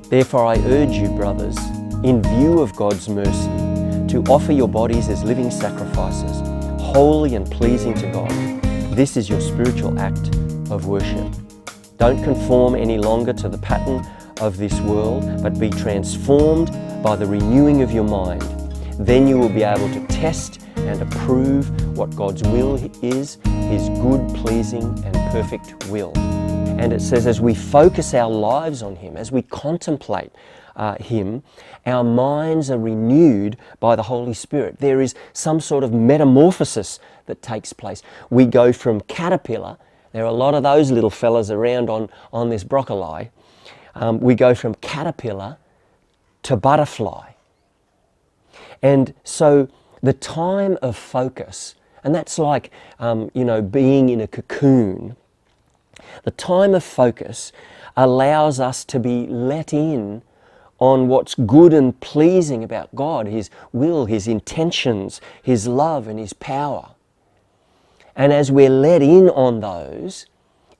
Therefore I urge you, brothers, in view of God's mercy, to offer your bodies as living sacrifices, holy and pleasing to God. This is your spiritual act of worship. Don't conform any longer to the pattern of this world, but be transformed by the renewing of your mind. Then you will be able to test and approve what God's will is, His good, pleasing and perfect will. And it says as we focus our lives on Him, as we contemplate Him, our minds are renewed by the Holy Spirit. There is some sort of metamorphosis that takes place. We go from caterpillar, there are a lot of those little fellas around on this broccoli. We go from caterpillar to butterfly. And so the time of focus, and that's like, being in a cocoon. The time of focus allows us to be let in on what's good and pleasing about God, His will, His intentions, His love and His power. And as we're let in on those,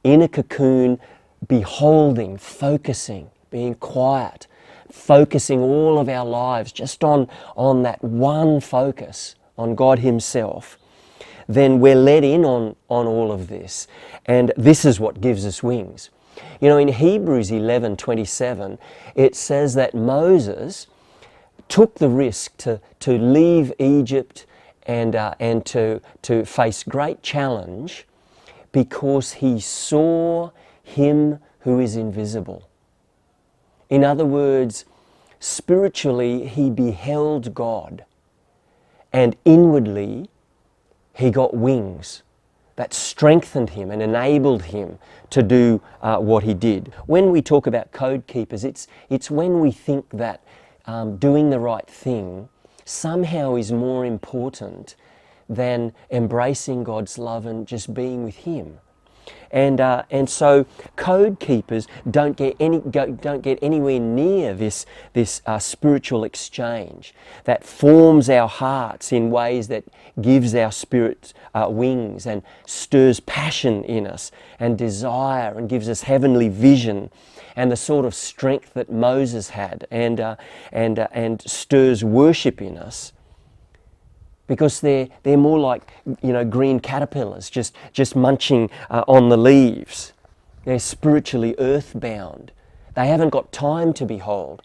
in a cocoon, beholding, focusing, being quiet, focusing all of our lives just on that one focus, on God Himself, then we're let in on all of this. And this is what gives us wings. You know, in Hebrews 11:27, it says that Moses took the risk to leave Egypt and to face great challenge because he saw Him who is invisible. In other words, spiritually he beheld God, and inwardly he got wings that strengthened him and enabled him to do what he did. When we talk about code keepers, it's when we think that doing the right thing somehow is more important than embracing God's love and just being with Him. And so code keepers don't get anywhere near this spiritual exchange that forms our hearts in ways that gives our spirit wings and stirs passion in us and desire and gives us heavenly vision and the sort of strength that Moses had and stirs worship in us. Because they're more like, green caterpillars, just munching on the leaves. They're spiritually earthbound. They haven't got time to behold.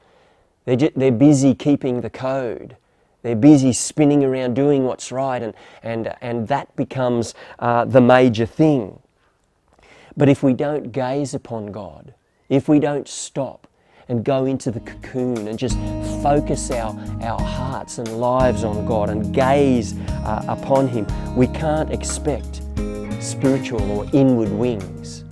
They're busy keeping the code. They're busy spinning around doing what's right, and that becomes the major thing. But if we don't gaze upon God, if we don't stop and go into the cocoon and just focus our hearts and lives on God and gaze upon Him, we can't expect spiritual or inward wings.